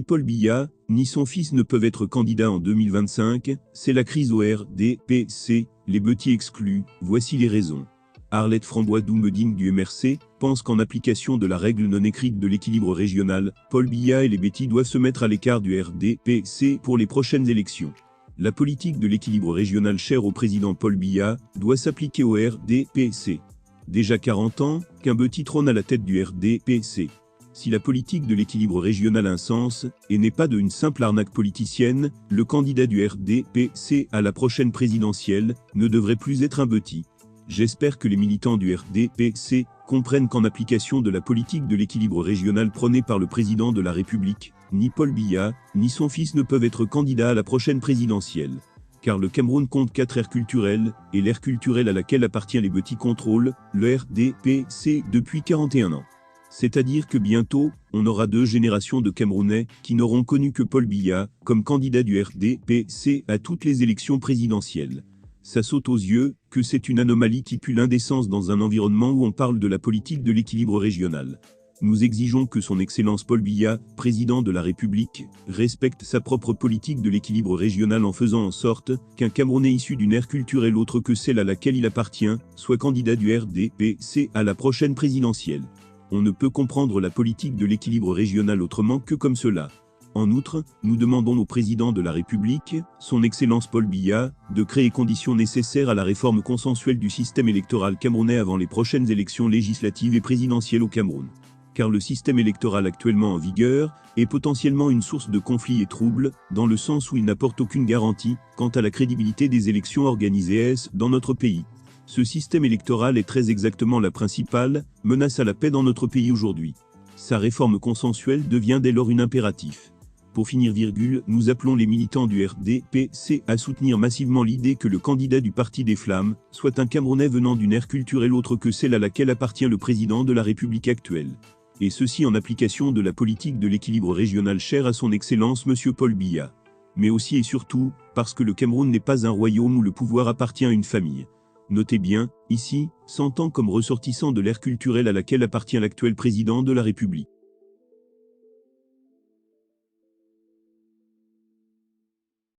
Paul Biya, ni son fils ne peuvent être candidats en 2025, c'est la crise au RDPC, les petits exclus, voici les raisons. Arlette Frambois-Doumeding du MRC pense qu'en application de la règle non écrite de l'équilibre régional, Paul Biya et les Betty doivent se mettre à l'écart du RDPC pour les prochaines élections. La politique de l'équilibre régional chère au président Paul Biya doit s'appliquer au RDPC. Déjà 40 ans qu'un Betty trône à la tête du RDPC. Si la politique de l'équilibre régional a un sens, et n'est pas une simple arnaque politicienne, le candidat du RDPC à la prochaine présidentielle ne devrait plus être un Betty. J'espère que les militants du RDPC comprennent qu'en application de la politique de l'équilibre régional prônée par le président de la République, ni Paul Biya, ni son fils ne peuvent être candidats à la prochaine présidentielle. Car le Cameroun compte 4 aires culturelles, et l'aire culturelle à laquelle appartient les Betty contrôle le RDPC depuis 41 ans. C'est-à-dire que bientôt, on aura 2 générations de Camerounais qui n'auront connu que Paul Biya comme candidat du RDPC à toutes les élections présidentielles. Ça saute aux yeux que c'est une anomalie qui pue l'indécence dans un environnement où on parle de la politique de l'équilibre régional. Nous exigeons que son Excellence Paul Biya, président de la République, respecte sa propre politique de l'équilibre régional en faisant en sorte qu'un Camerounais issu d'une aire culturelle autre que celle à laquelle il appartient soit candidat du RDPC à la prochaine présidentielle. On ne peut comprendre la politique de l'équilibre régional autrement que comme cela. En outre, nous demandons au président de la République, son Excellence Paul Biya, de créer conditions nécessaires à la réforme consensuelle du système électoral camerounais avant les prochaines élections législatives et présidentielles au Cameroun. Car le système électoral actuellement en vigueur est potentiellement une source de conflits et troubles, dans le sens où il n'apporte aucune garantie quant à la crédibilité des élections organisées dans notre pays. Ce système électoral est très exactement la principale menace à la paix dans notre pays aujourd'hui. Sa réforme consensuelle devient dès lors un impératif. Pour finir, nous appelons les militants du RDPC à soutenir massivement l'idée que le candidat du Parti des Flammes soit un Camerounais venant d'une aire culturelle autre que celle à laquelle appartient le président de la République actuelle. Et ceci en application de la politique de l'équilibre régional chère à son Excellence Monsieur Paul Biya. Mais aussi et surtout, parce que le Cameroun n'est pas un royaume où le pouvoir appartient à une famille. Notez bien, ici, s'entend comme ressortissant de l'ère culturelle à laquelle appartient l'actuel président de la République.